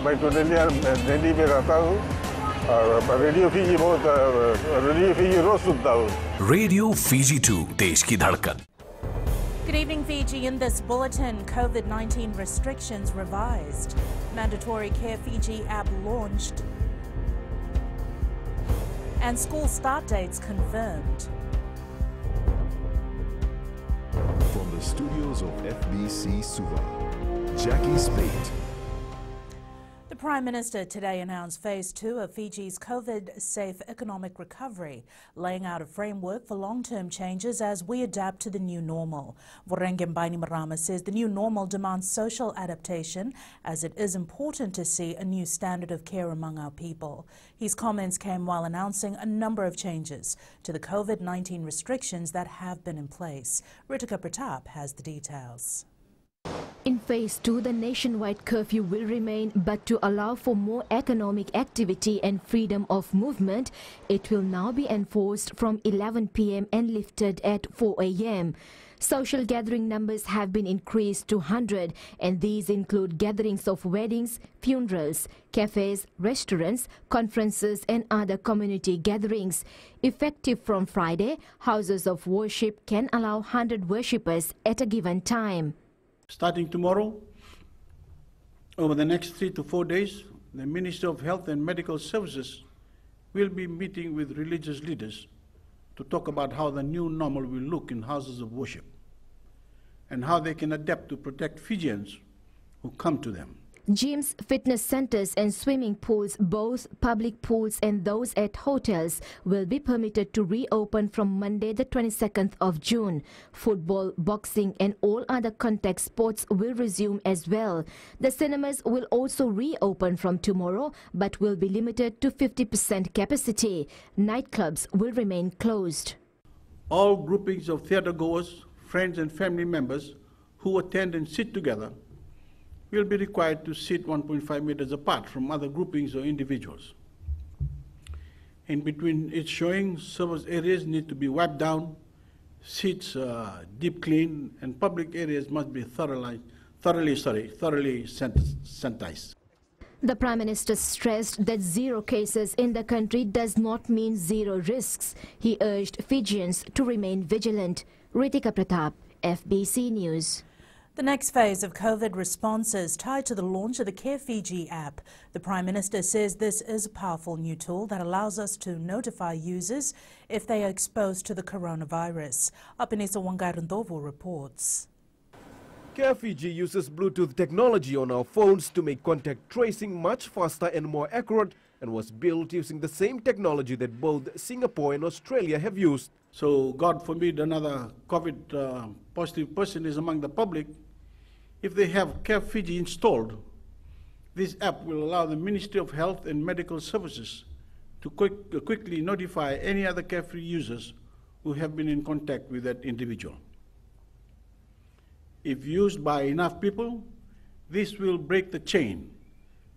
मैं तो दिल्ली में रहता हूँ और रेडियो फिजी बहुत रेडियो फिजी रोज सुनता हूँ। रेडियो Fiji 2 देश की धड़कन। Good evening, Fiji. In this bulletin, COVID-19 restrictions revised. Mandatory Care Fiji app launched. And school start dates confirmed. From the studios of FBC Suva, Jackie Spate. The Prime Minister today announced Phase 2 of Fiji's COVID-safe economic recovery, laying out a framework for long-term changes as we adapt to the new normal. Vorengem Bainimarama says the new normal demands social adaptation, as it is important to see a new standard of care among our people. His comments came while announcing a number of changes to the COVID-19 restrictions that have been in place. Ritika Pratap has the details. In Phase 2, the nationwide curfew will remain, but to allow for more economic activity and freedom of movement, it will now be enforced from 11 p.m. and lifted at 4 a.m. Social gathering numbers have been increased to 100, and these include gatherings of weddings, funerals, cafes, restaurants, conferences and other community gatherings. Effective from Friday, houses of worship can allow 100 worshippers at a given time. Starting tomorrow, over the next 3 to 4 days, the Ministry of Health and Medical Services will be meeting with religious leaders to talk about how the new normal will look in houses of worship and how they can adapt to protect Fijians who come to them. Gyms, fitness centers and swimming pools, both public pools and those at hotels, will be permitted to reopen from Monday the 22nd of June. Football, boxing and all other contact sports will resume as well. The cinemas will also reopen from tomorrow but will be limited to 50% capacity. Nightclubs will remain closed. All groupings of theatre goers, friends and family members who attend and sit together will be required to sit 1.5 meters apart from other groupings or individuals. In between each showing, service areas need to be wiped down, seats deep cleaned, and public areas must be thoroughly sanitized. The Prime Minister stressed that zero cases in the country does not mean zero risks. He urged Fijians to remain vigilant. Ritika Pratap, FBC News. The next phase of COVID responses tied to the launch of the Care Fiji app. The Prime Minister says this is a powerful new tool that allows us to notify users if they are exposed to the coronavirus. Apinisa Wangarandovu reports. Care Fiji uses Bluetooth technology on our phones to make contact tracing much faster and more accurate, and was built using the same technology that both Singapore and Australia have used. So God forbid another COVID positive person is among the public. If they have Care Fiji installed, this app will allow the Ministry of Health and Medical Services to quickly notify any other carefree users who have been in contact with that individual. If used by enough people, this will break the chain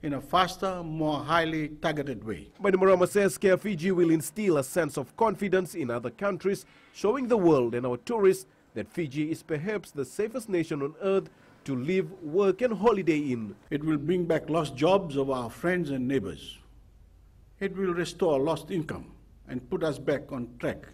in a faster, more highly targeted way. Bainimarama says Care Fiji will instill a sense of confidence in other countries, showing the world and our tourists that Fiji is perhaps the safest nation on earth to live, work and holiday in. It will bring back lost jobs of our friends and neighbors. It will restore lost income and put us back on track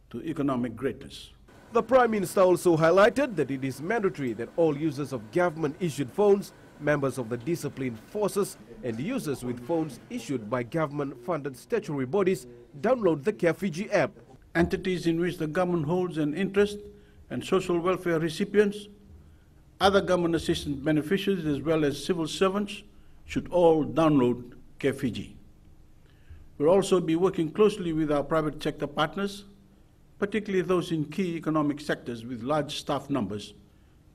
to economic greatness. The Prime Minister also highlighted that it is mandatory that all users of government-issued phones, members of the disciplined forces and users with phones issued by government-funded statutory bodies download the Care Fiji app. Entities in which the government holds an interest and social welfare recipients, other government assistance beneficiaries as well as civil servants should all download Care Fiji. We'll also be working closely with our private sector partners, particularly those in key economic sectors with large staff numbers,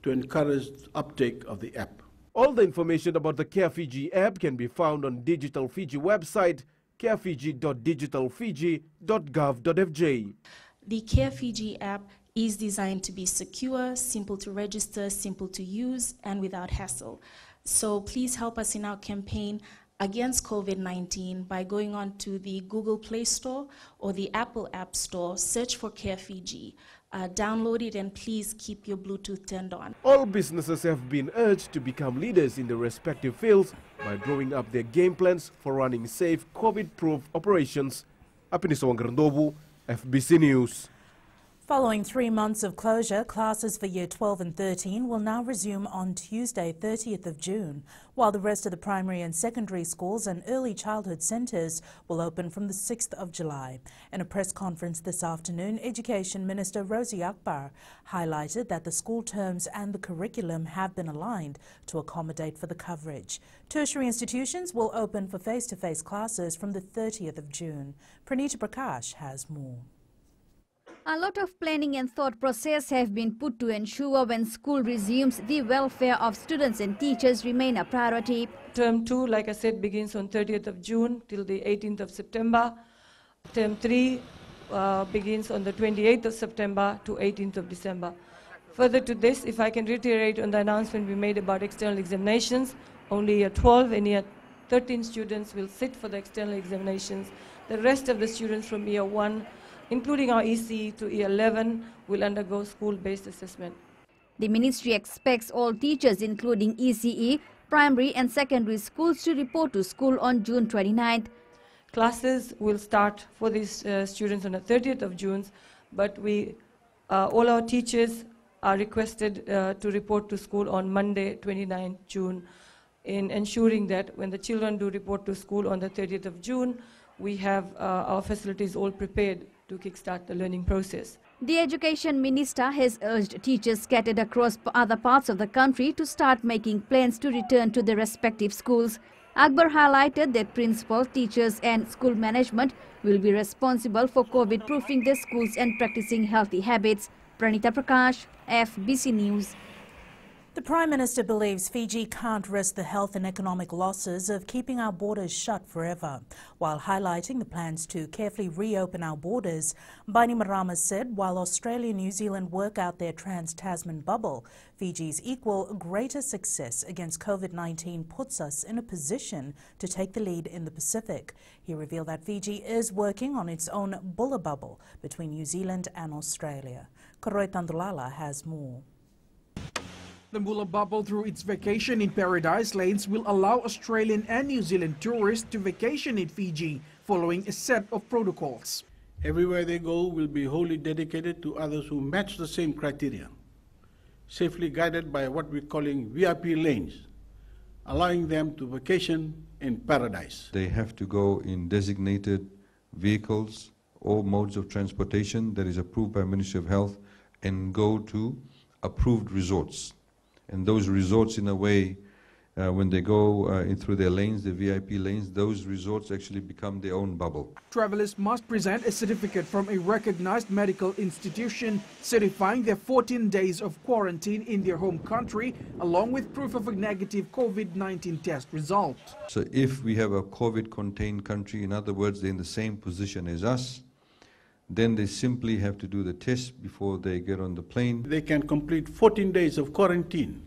to encourage uptake of the app. All the information about the Care Fiji app can be found on Digital Fiji website, carefiji.digitalfiji.gov.fj. The Care Fiji app is designed to be secure, simple to register, simple to use, and without hassle. So please help us in our campaign. against COVID-19 by going on to the Google Play Store or the Apple App Store, search for Care Fiji, download it, and please keep your Bluetooth turned on. All businesses have been urged to become leaders in their respective fields by drawing up their game plans for running safe COVID-proof operations. Apiniso Wangrandobu, FBC News. Following 3 months of closure, classes for Year 12 and 13 will now resume on Tuesday, 30th of June, while the rest of the primary and secondary schools and early childhood centres will open from the 6th of July. In a press conference this afternoon, Education Minister Rosie Akbar highlighted that the school terms and the curriculum have been aligned to accommodate for the coverage. Tertiary institutions will open for face-to-face classes from the 30th of June. Pranita Prakash has more. A lot of planning and thought process have been put to ensure when school resumes, the welfare of students and teachers remain a priority. Term 2, like I said, begins on 30th of June till the 18th of September. Term 3 begins on the 28th of September to 18th of December. Further to this, if I can reiterate on the announcement we made about external examinations, only Year 12 and Year 13 students will sit for the external examinations. The rest of the students from Year 1, including our ECE to Year 11, will undergo school-based assessment. The ministry expects all teachers, including ECE, primary and secondary schools, to report to school on June 29th. Classes will start for these students on the 30th of June, but all our teachers are requested to report to school on Monday, 29th June, in ensuring that when the children do report to school on the 30th of June, we have our facilities all prepared to kickstart the learning process. The Education Minister has urged teachers scattered across other parts of the country to start making plans to return to their respective schools. Akbar highlighted that principals, teachers and school management will be responsible for COVID-proofing their schools and practicing healthy habits. Pranita Prakash, FBC News. The Prime Minister believes Fiji can't risk the health and economic losses of keeping our borders shut forever. While highlighting the plans to carefully reopen our borders, Bainimarama said while Australia and New Zealand work out their trans-Tasman bubble, Fiji's equal greater success against COVID-19 puts us in a position to take the lead in the Pacific. He revealed that Fiji is working on its own bulla bubble between New Zealand and Australia. Koroi Tandulala has more. The Bulla Bubble, through its Vacation in Paradise lanes, will allow Australian and New Zealand tourists to vacation in Fiji following a set of protocols. Everywhere they go will be wholly dedicated to others who match the same criteria, safely guided by what we're calling VIP lanes, allowing them to vacation in paradise. They have to go in designated vehicles or modes of transportation that is approved by Ministry of Health and go to approved resorts. And those resorts, in a way, when they go in through their lanes, the VIP lanes, those resorts actually become their own bubble. Travelers must present a certificate from a recognized medical institution certifying their 14 days of quarantine in their home country, along with proof of a negative COVID-19 test result. So if we have a COVID-contained country, in other words, they're in the same position as us, then they simply have to do the test before they get on the plane. They can complete 14 days of quarantine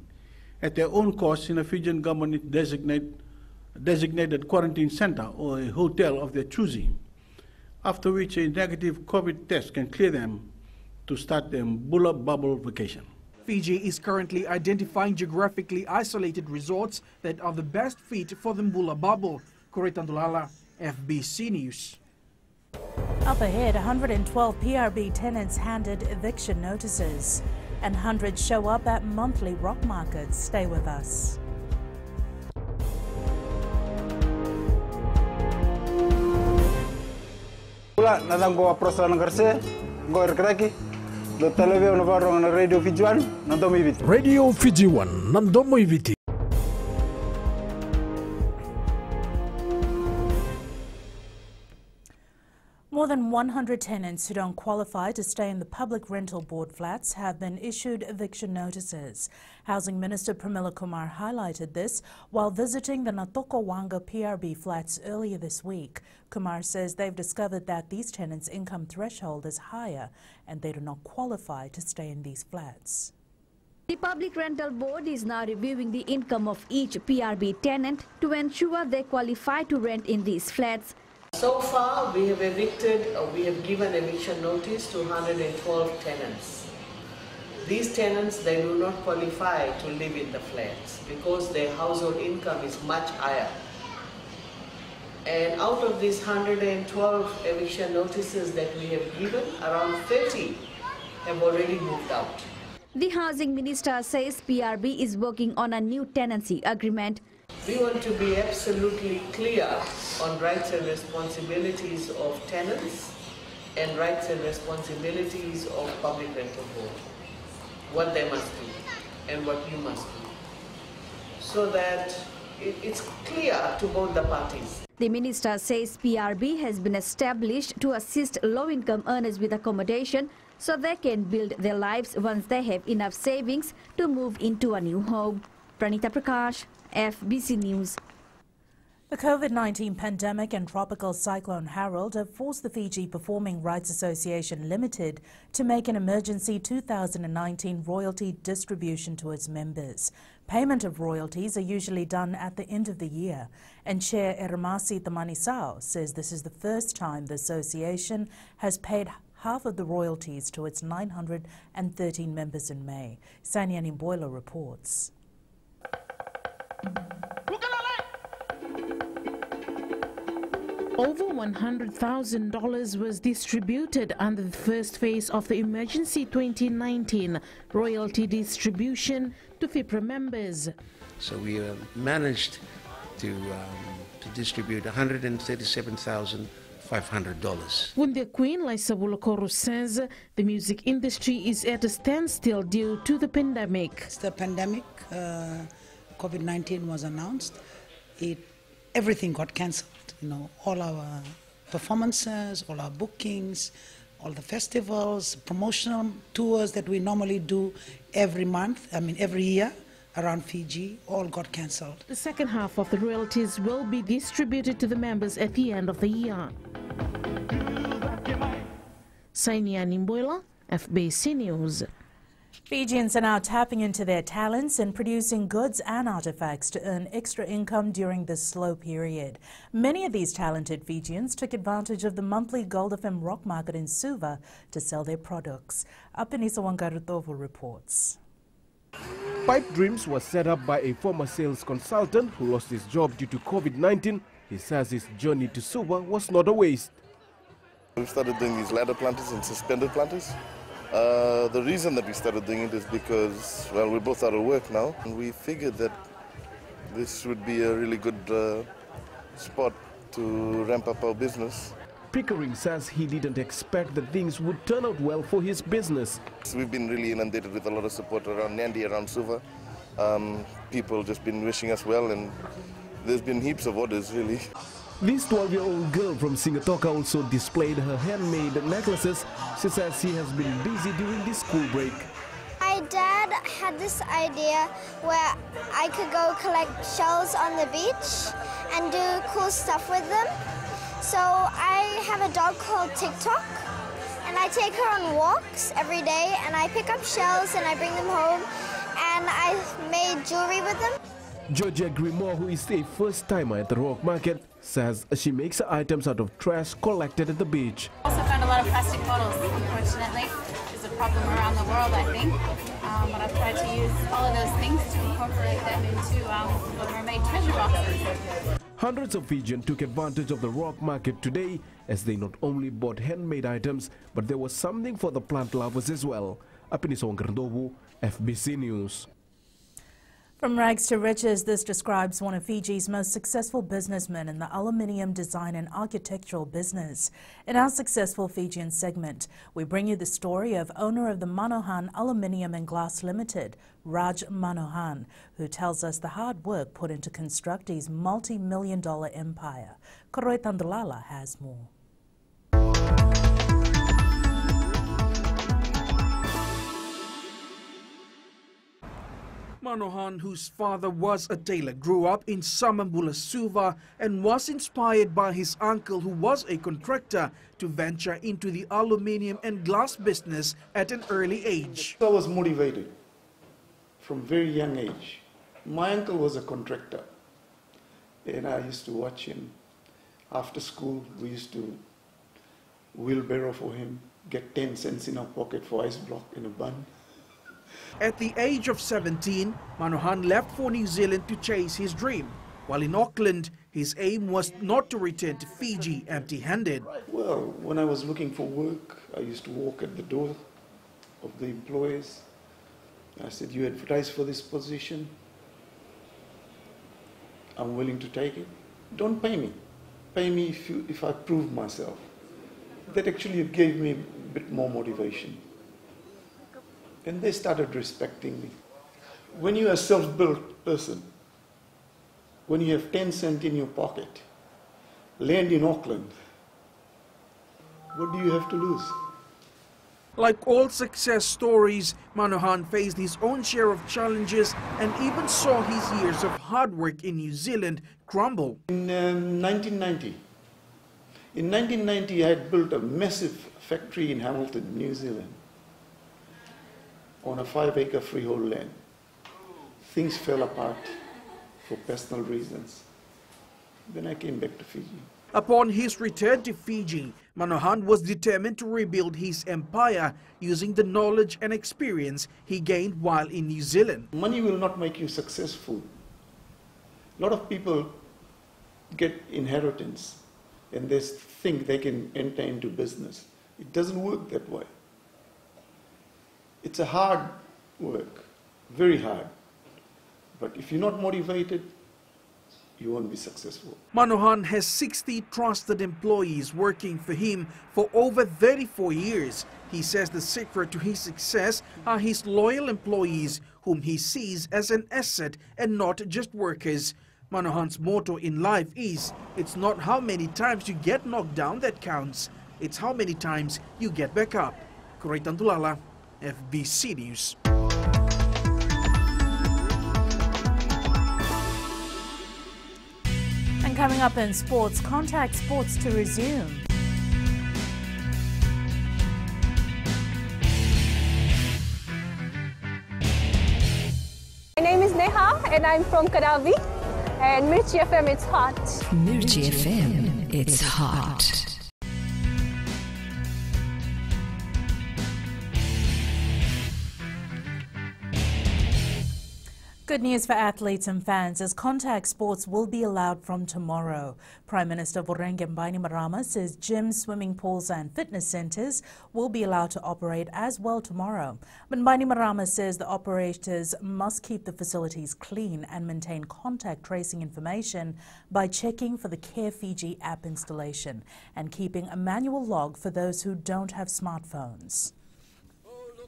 at their own cost in a Fijian government designated quarantine center or a hotel of their choosing, after which a negative COVID test can clear them to start their Bulla Bubble vacation. Fiji is currently identifying geographically isolated resorts that are the best fit for the Bulla Bubble. Koroi Tandulala, FBC News. Up ahead, 112 PRB tenants handed eviction notices, and hundreds show up at monthly rock markets. Stay with us. Radio Fijian, nandomo iviti. More than 100 tenants who don't qualify to stay in the public rental board flats have been issued eviction notices. Housing Minister Pramila Kumar highlighted this while visiting the Natokowanga PRB flats earlier this week. Kumar says they've discovered that these tenants' income threshold is higher and they do not qualify to stay in these flats. The Public Rental Board is now reviewing the income of each PRB tenant to ensure they qualify to rent in these flats. So far, we have given eviction notice to 112 tenants. These tenants, they do not qualify to live in the flats because their household income is much higher. And out of these 112 eviction notices that we have given, around 30 have already moved out. The Housing Minister says PRB is working on a new tenancy agreement. We want to be absolutely clear on rights and responsibilities of tenants and rights and responsibilities of Public Rental Board. What they must do and what you must do. So that it's clear to both the parties. The minister says PRB has been established to assist low-income earners with accommodation so they can build their lives once they have enough savings to move into a new home. Pranita Prakash, FBC News. The COVID-19 pandemic and tropical cyclone Harold have forced the Fiji Performing Rights Association Limited to make an emergency 2019 royalty distribution to its members. Payment of royalties are usually done at the end of the year, and Chair Ermasi Tamanisao says this is the first time the association has paid half of the royalties to its 913 members in May. Sanya Nimboilo reports. Over $100,000 was distributed under the first phase of the Emergency 2019 royalty distribution to FIPRA members. So we managed to distribute $137,500. Wundia Queen Laisa Bulokoro says the music industry is at a standstill due to the pandemic. The pandemic, COVID-19 was announced. Everything got cancelled. You know, all our performances, all our bookings, all the festivals, promotional tours that we normally do every year around Fiji, all got cancelled. The second half of the royalties will be distributed to the members at the end of the year. Sainia Nimboila, FBC News. Fijians are now tapping into their talents and producing goods and artifacts to earn extra income during this slow period. Many of these talented Fijians took advantage of the monthly Gold FM rock market in Suva to sell their products. Apinisa Wangarutovo reports. Pipe Dreams was set up by a former sales consultant who lost his job due to COVID-19. He says his journey to Suva was not a waste. We started doing these ladder planters and suspended planters. The reason that we started doing it is because, well, we're both out of work now, and we figured that this would be a really good spot to ramp up our business. Pickering says he didn't expect that things would turn out well for his business. We've been really inundated with a lot of support around Nandi, around Suva. People just been wishing us well, and there's been heaps of orders, really. This 12-year-old girl from Singatoka also displayed her handmade necklaces. She says she has been busy during the school break. My dad had this idea where I could go collect shells on the beach and do cool stuff with them. So I have a dog called TikTok, and I take her on walks every day, and I pick up shells and I bring them home, and I made jewelry with them. Georgia Grimoire, who is a first-timer at the rock market, says she makes her items out of trash collected at the beach. Also found a lot of plastic bottles, unfortunately. It's a problem around the world, I think. But I've tried to use all of those things to incorporate them into mermaid treasure boxes. Hundreds of Fijians took advantage of the rock market today as they not only bought handmade items, but there was something for the plant lovers as well. Apiniso Ngrandovu, FBC News. From rags to riches, this describes one of Fiji's most successful businessmen in the aluminium design and architectural business. In our Successful Fijian segment, we bring you the story of owner of the Manohan Aluminium and Glass Limited, Raj Manohan, who tells us the hard work put into construct his multi-million-dollar empire. Koroi Tandalala has more. Manohan, whose father was a tailor, grew up in Samambula, Suva, and was inspired by his uncle, who was a contractor, to venture into the aluminium and glass business at an early age. I was motivated from very young age. My uncle was a contractor, and I used to watch him. After school, we used to wheelbarrow for him, get 10 cents in our pocket for ice block and a bun. At the age of 17, Manohan left for New Zealand to chase his dream. While in Auckland, his aim was not to return to Fiji empty-handed. Well, when I was looking for work, I used to walk at the door of the employers. I said, "You advertise for this position? I'm willing to take it. Don't pay me. Pay me if I prove myself." That actually gave me a bit more motivation. And they started respecting me. When you're a self-built person, when you have 10 cents in your pocket, land in Auckland, what do you have to lose? Like all success stories, Manohan faced his own share of challenges and even saw his years of hard work in New Zealand crumble. In 1990, I had built a massive factory in Hamilton, New Zealand, on a 5-acre freehold land. Things fell apart for personal reasons. Then I came back to Fiji. Upon his return to Fiji, Manohan was determined to rebuild his empire using the knowledge and experience he gained while in New Zealand. Money will not make you successful. A lot of people get inheritance and they think they can enter into business. It doesn't work that way. It's a hard work, very hard. But if you're not motivated, you won't be successful. Manohan has 60 trusted employees working for him for over 34 years. He says the secret to his success are his loyal employees, whom he sees as an asset and not just workers. Manohan's motto in life is, it's not how many times you get knocked down that counts, it's how many times you get back up. Kuraitan Tulala, FBC News. And coming up in sports, contact sports to resume. My name is Neha and I'm from Kadavi, and Mirchi FM, it's hot. Mirchi FM, it's hot. Good news for athletes and fans as contact sports will be allowed from tomorrow. Prime Minister Voreqe Bainimarama says gyms, swimming pools and fitness centres will be allowed to operate as well tomorrow. But Bainimarama says the operators must keep the facilities clean and maintain contact tracing information by checking for the Care Fiji app installation and keeping a manual log for those who don't have smartphones.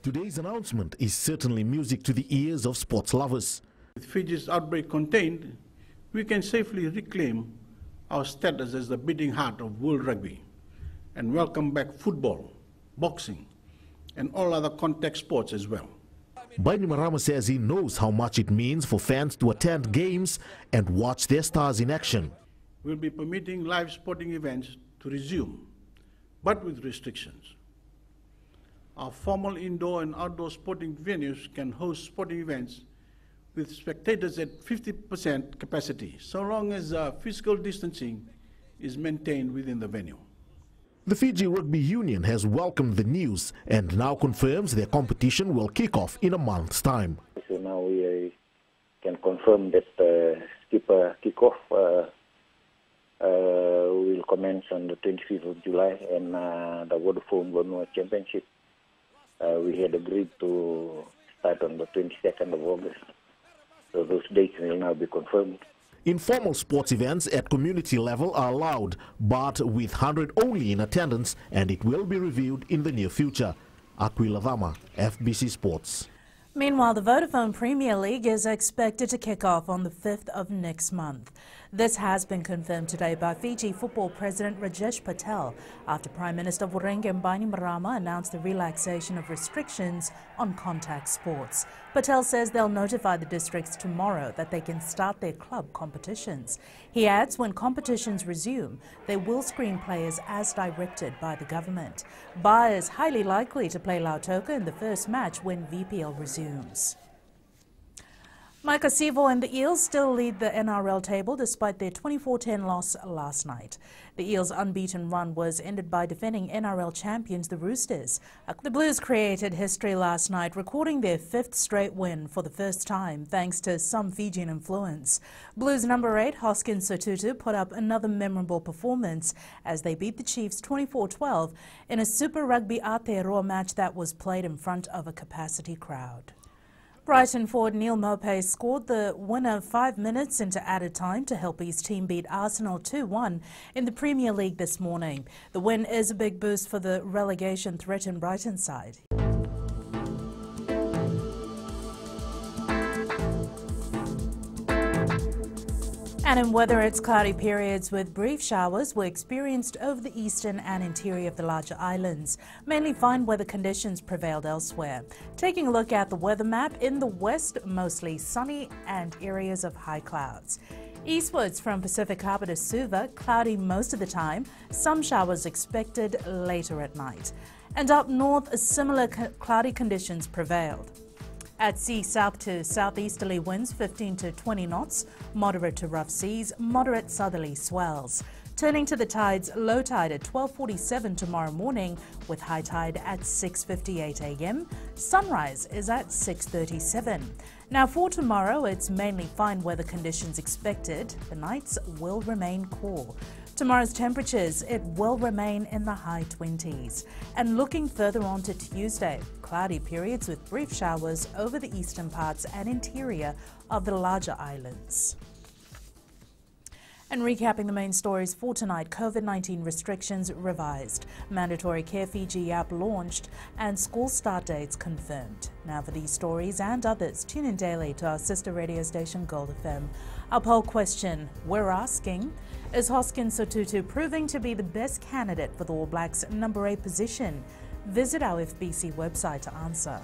Today's announcement is certainly music to the ears of sports lovers. With Fiji's outbreak contained, we can safely reclaim our status as the beating heart of world rugby and welcome back football, boxing, and all other contact sports as well. Bainimarama says he knows how much it means for fans to attend games and watch their stars in action. We'll be permitting live sporting events to resume, but with restrictions. Our formal indoor and outdoor sporting venues can host sporting events with spectators at 50% capacity, so long as physical distancing is maintained within the venue. The Fiji Rugby Union has welcomed the news and now confirms their competition will kick off in a month's time. So now we can confirm that kick-off will commence on the 25th of July, and the Vodafone Vanuatu Championship we had agreed to start on the 22nd of August. So those dates will now be confirmed. Informal sports events at community level are allowed, but with 100 only in attendance, and it will be reviewed in the near future. Aquila Vama, FBC Sports. Meanwhile, the Vodafone Premier League is expected to kick off on the 5th of next month. This has been confirmed today by Fiji Football President Rajesh Patel after Prime Minister Voreqe Bainimarama announced the relaxation of restrictions on contact sports. Patel says they'll notify the districts tomorrow that they can start their club competitions. He adds when competitions resume, they will screen players as directed by the government. Ba is highly likely to play Lautoka in the first match when VPL resumes. Maikasivo and the Eels still lead the NRL table despite their 24-10 loss last night. The Eels' unbeaten run was ended by defending NRL champions, the Roosters. The Blues created history last night, recording their 5th straight win for the first time, thanks to some Fijian influence. Blues number 8, Hoskins Sotutu, put up another memorable performance as they beat the Chiefs 24-12 in a Super Rugby Aotearoa match that was played in front of a capacity crowd. Brighton forward Neil Maupay scored the winner 5 minutes into added time to help his team beat Arsenal 2-1 in the Premier League this morning. The win is a big boost for the relegation-threatened Brighton side. And in weather, it's cloudy periods with brief showers were experienced over the eastern and interior of the larger islands. Mainly fine weather conditions prevailed elsewhere. Taking a look at the weather map, in the west, mostly sunny and areas of high clouds. Eastwards from Pacific Harbour to Suva, cloudy most of the time, some showers expected later at night. And up north, similar cloudy conditions prevailed. At sea, south to southeasterly winds 15 to 20 knots, moderate to rough seas, moderate southerly swells. Turning to the tides, low tide at 12:47 tomorrow morning with high tide at 6:58 a.m. Sunrise is at 6:37. Now for tomorrow, it's mainly fine weather conditions expected. The nights will remain cool. Tomorrow's temperatures, it will remain in the high 20s. And looking further on to Tuesday, cloudy periods with brief showers over the eastern parts and interior of the larger islands. And recapping the main stories for tonight, COVID-19 restrictions revised, mandatory Care Fiji app launched, and school start dates confirmed. Now for these stories and others, tune in daily to our sister radio station Gold FM. Our poll question, we're asking, is Hoskins Sotutu proving to be the best candidate for the All Blacks number 8 position? Visit our FBC website to answer.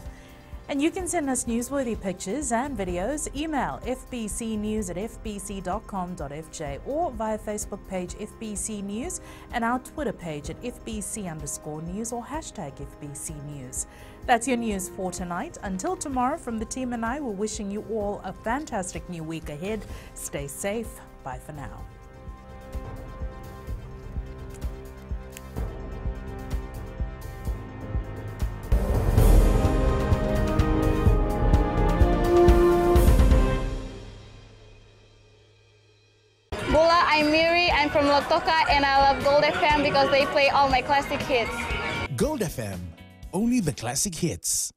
And you can send us newsworthy pictures and videos. Email fbcnews@fbc.com.fj or via Facebook page FBC News and our Twitter page at FBC_news or hashtag FBC News. That's your news for tonight. Until tomorrow, from the team and I, we're wishing you all a fantastic new week ahead. Stay safe. Bye for now. I'm Miri, I'm from Lotoka, and I love Gold FM because they play all my classic hits. Gold FM, only the classic hits.